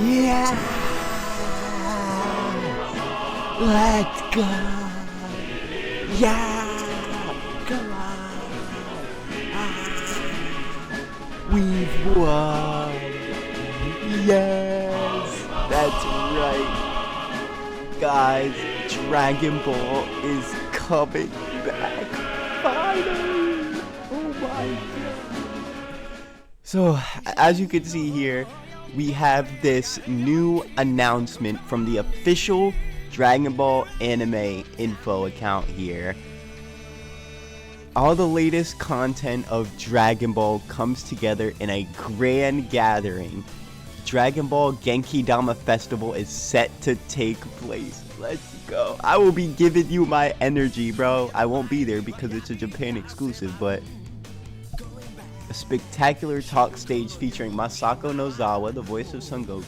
Yeah! Let's go! Yeah! Come on! We've won! Yes! That's right! Guys, Dragon Ball is coming back! Finally! Oh my god! So, as you can see here, we have this new announcement from the official Dragon Ball anime info account here. All the latest content of Dragon Ball comes together in a grand gathering. Dragon Ball Genki Dama Festival is set to take place. Let's go. I will be giving you my energy, bro. I won't be there because it's a Japan exclusive, but a spectacular talk stage featuring Masako Nozawa, the voice of Son Goku,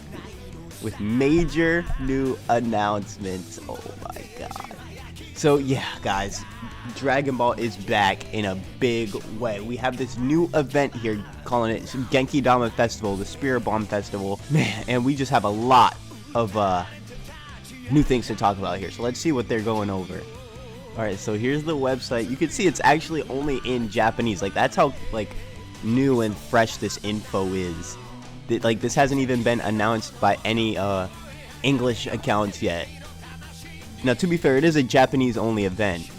with major new announcements. Oh my god. So yeah, guys, Dragon Ball is back in a big way. We have this new event here, calling it Genki Dama Festival, the Spirit Bomb Festival. Man, and we just have a lot of new things to talk about here. So let's see what they're going over. Alright, so here's the website. You can see it's actually only in Japanese. Like, that's how, like, new and fresh this info is. Like, this hasn't even been announced by any English accounts yet. Now, to be fair, it is a Japanese only event,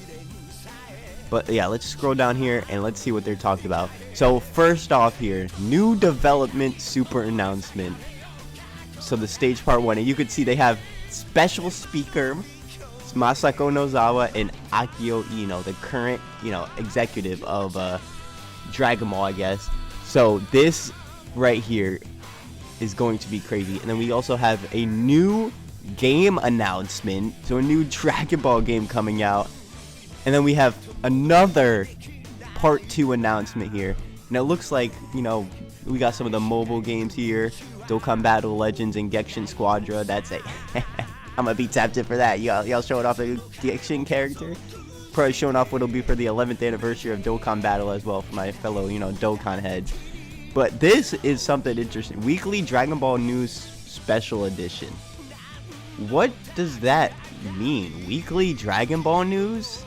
but yeah, let's scroll down here and let's see what they're talking about. So first off here, new development super announcement. So the stage part 1, and you can see they have special speaker Masako Nozawa and Akio Ino, the current executive of Dragon Ball, I guess. So this right here is going to be crazy. And then we also have a new game announcement, so a new Dragon Ball game coming out. And then we have another part 2 announcement here, and it looks like we got some of the mobile games here, Dokkan Battle Legends and Genshin Squadra. That's it. I'm gonna be tapped in for that. Y'all showing off the Genshin character, probably showing off what'll be for the 11th anniversary of Dokkan Battle as well for my fellow Dokkan heads. But this is something interesting. Weekly Dragon Ball News Special Edition. What does that mean? Weekly Dragon Ball News?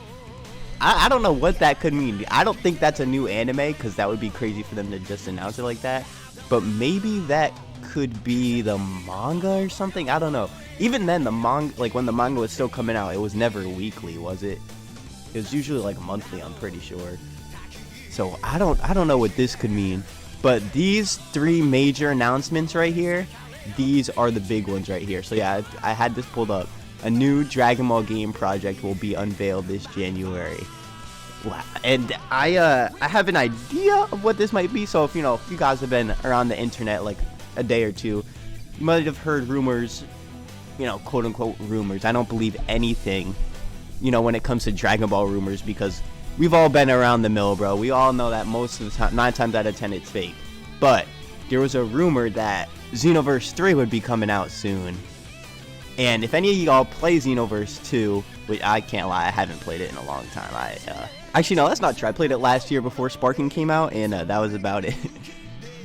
I don't know what that could mean. I don't think that's a new anime, because that would be crazy for them to just announce it like that. But maybe that could be the manga or something. I don't know. Even then, the manga, like when the manga was still coming out, it was never weekly, was it? It was usually like monthly, I'm pretty sure. So I don't know what this could mean. But these 3 major announcements right here, these are the big ones right here. So yeah, I had this pulled up. A new Dragon Ball game project will be unveiled this January. Wow. And I have an idea of what this might be. So if you guys have been around the internet like a day or two, you might have heard rumors, quote unquote rumors. I don't believe anything, when it comes to Dragon Ball rumors, because we've all been around the mill, bro. We all know that most of the time, 9 times out of 10, it's fake. But there was a rumor that Xenoverse 3 would be coming out soon. And if any of y'all play Xenoverse 2, which I can't lie, I haven't played it in a long time. Actually, no, that's not true. I played it last year before Sparking came out, and that was about it.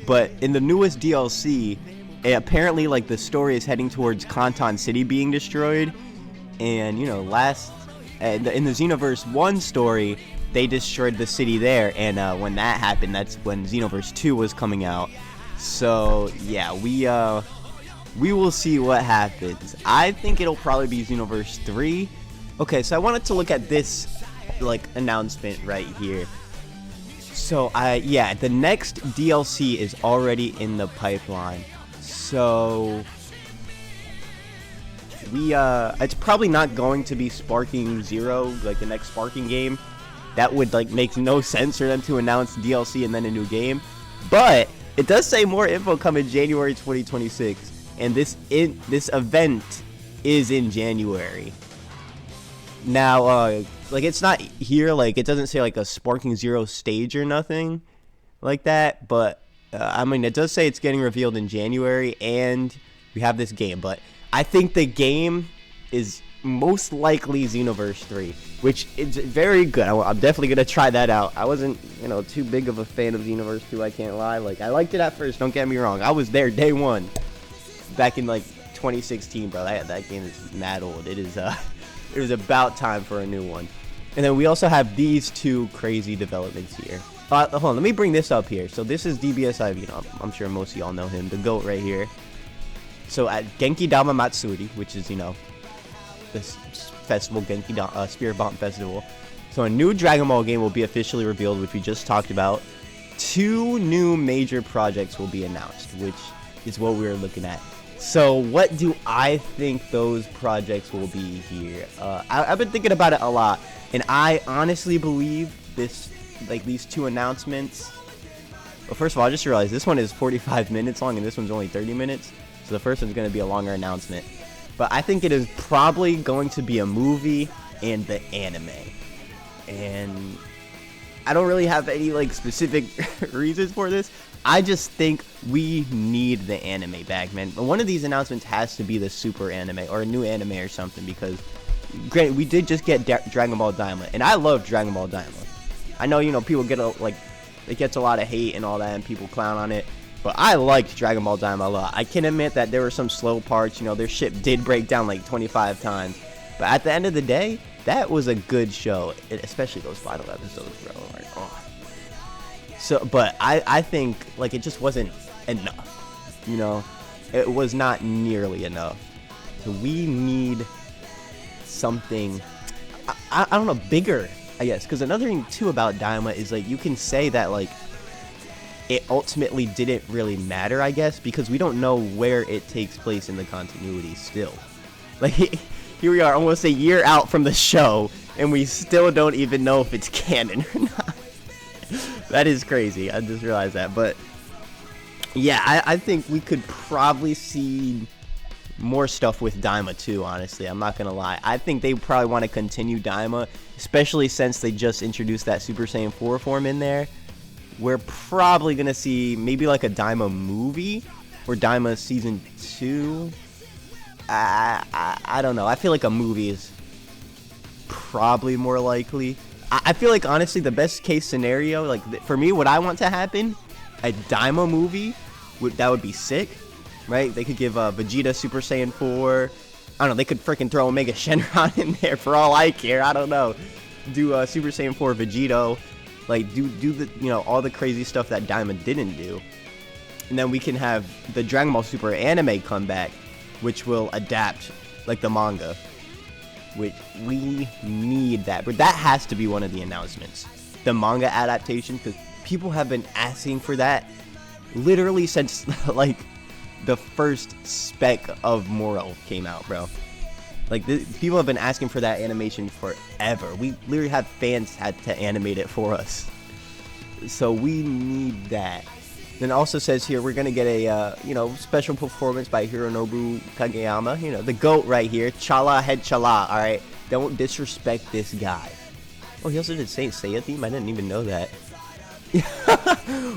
But in the newest DLC, apparently, like, the story is heading towards Kanton City being destroyed. And, in the Xenoverse 1 story, they destroyed the city there. And when that happened, that's when Xenoverse 2 was coming out. So, yeah, we will see what happens. I think it'll probably be Xenoverse 3. Okay, so I wanted to look at this, announcement right here. So, yeah, the next DLC is already in the pipeline. So, it's probably not going to be Sparking Zero, like the next Sparking game. That would, make no sense for them to announce DLC and then a new game. But it does say more info coming January 2026. And this event is in January. Now, it's not here, it doesn't say a Sparking Zero stage or nothing like that, but it does say it's getting revealed in January, and we have this game. But I think the game is most likely Xenoverse 3, which is very good. I'm definitely gonna try that out. I wasn't, too big of a fan of Xenoverse 2. I can't lie. I liked it at first. Don't get me wrong. I was there day one. back in like 2016, bro. That game is mad old. It is it was about time for a new one. And then we also have these two crazy developments here. Hold on, let me bring this up here. So this is DBSI, you know, I'm sure most of y'all know him, the GOAT right here. So at Genki Dama Matsuri, which is, you know, this festival, Genki Spirit Bomb Festival. So a new Dragon Ball game will be officially revealed, which we just talked about. 2 new major projects will be announced, which is what we're looking at. So what do I think those projects will be here? I've been thinking about it a lot, and I honestly believe this, like these 2 announcements. Well, first of all, I just realized this one is 45 minutes long and this one's only 30 minutes. So the first one's going to be a longer announcement. But I think it is probably going to be a movie and the anime. And I don't really have any like specific reasons for this. I just think we need the anime back, man. But one of these announcements has to be the super anime or a new anime or something, because granted, we did just get Dragon Ball Daima, and I love Dragon Ball Daima. I know, you know, people get it gets a lot of hate and all that, and people clown on it, but I liked Dragon Ball Daima a lot. I can admit that there were some slow parts, you know, their ship did break down like 25 times, but at the end of the day, that was a good show, especially those final episodes, bro. Like, oh. So, but I think like it just wasn't enough, you know, it was not nearly enough. So we need something, I don't know, bigger, I guess, because another thing too about Daima is like you can say that like it ultimately didn't really matter, I guess, because we don't know where it takes place in the continuity still. Like here we are almost a year out from the show and we still don't even know if it's canon or not. That is crazy. I just realized that. But yeah, I think we could probably see more stuff with Daima too, honestly. I'm not gonna lie. I think they probably want to continue Daima, especially since they just introduced that Super Saiyan 4 form in there. We're probably gonna see maybe like a Daima movie or Daima season 2. I don't know. I feel like a movie is probably more likely. I feel like honestly the best case scenario, like for me, what I want to happen, a Daima movie, that would be sick, right? They could give Vegeta Super Saiyan 4. I don't know. They could freaking throw Omega Shenron in there for all I care. I don't know. Do Super Saiyan 4 Vegito, like do the, you know, all the crazy stuff that Daima didn't do, and then we can have the Dragon Ball Super anime come back, which will adapt like the manga. Which we need that, but that has to be one of the announcements, the manga adaptation, because people have been asking for that literally since like the first spec of Moro came out, bro. Like people have been asking for that animation forever. We literally have fans had to animate it for us, so we need that. Then also says here we're gonna get a you know, special performance by Hironobu Kageyama, you know, the GOAT right here, Chala head Chala. All right, don't disrespect this guy. Oh, he also did Saint Seiya theme. I didn't even know that.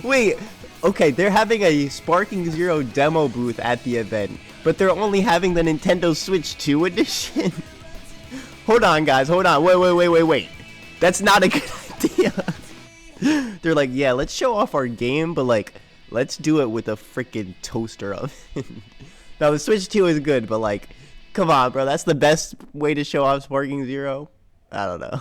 Wait, okay, they're having a Sparking Zero demo booth at the event, but they're only having the Nintendo Switch 2 edition. Hold on, guys, hold on. Wait. That's not a good idea. They're like, yeah, let's show off our game, but like, let's do it with a freaking toaster oven. Now, the Switch 2 is good, but like, come on, bro. That's the best way to show off Sparking Zero? I don't know.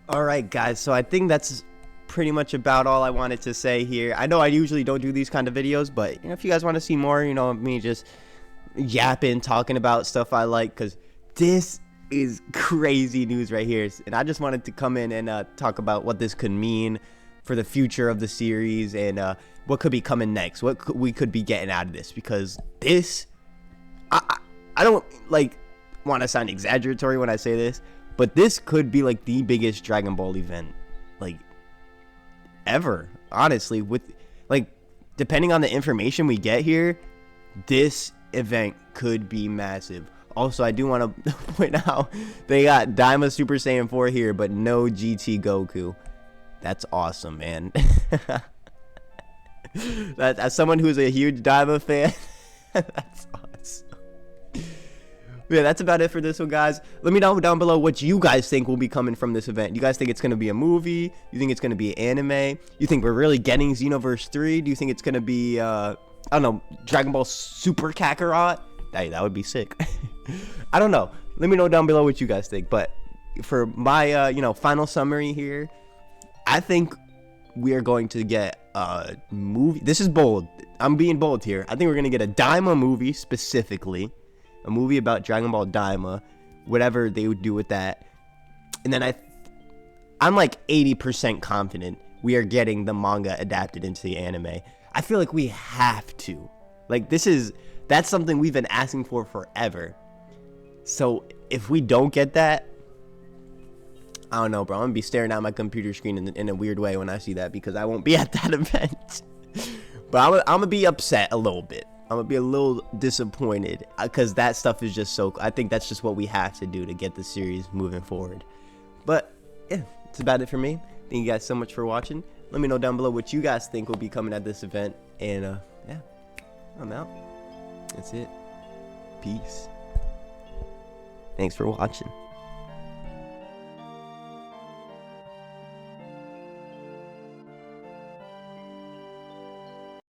Alright, guys. So I think that's pretty much about all I wanted to say here. I know I usually don't do these kind of videos, but you know, if you guys want to see more, you know, me just yapping, talking about stuff I like, because this is crazy news right here. And I just wanted to come in and talk about what this could mean for the future of the series, and what could be coming next, what we could be getting out of this, because this, I don't like want to sound exaggeratory when I say this, but this could be like the biggest Dragon Ball event like ever, honestly. With like, depending on the information we get here, this event could be massive. Also, I do want to point out they got Daima Super Saiyan 4 here, but no GT Goku. That's awesome, man. As someone who's a huge Daima fan, that's awesome. Yeah, that's about it for this one, guys. Let me know down below what you guys think will be coming from this event. You guys think it's going to be a movie? You think it's going to be anime? You think we're really getting Xenoverse 3? Do you think it's going to be I don't know, Dragon Ball Super Kakarot. Hey, that would be sick. I don't know. Let me know down below what you guys think. But for my, final summary here, I think we are going to get a movie. This is bold. I'm being bold here. I think we're going to get a Daima movie specifically. A movie about Dragon Ball Daima. Whatever they would do with that. And then I'm like 80% confident we are getting the manga adapted into the anime. I feel like we have to. Like, that's something we've been asking for forever. So if we don't get that, I don't know, bro. I'm gonna be staring at my computer screen in a weird way when I see that, because I won't be at that event. But I'm gonna be upset a little bit. I'm gonna be a little disappointed, because that stuff is just so. I think that's just what we have to do to get the series moving forward. But yeah, that's about it for me. Thank you guys so much for watching. Let me know down below what you guys think will be coming at this event. And yeah, I'm out. That's it. Peace. Thanks for watching.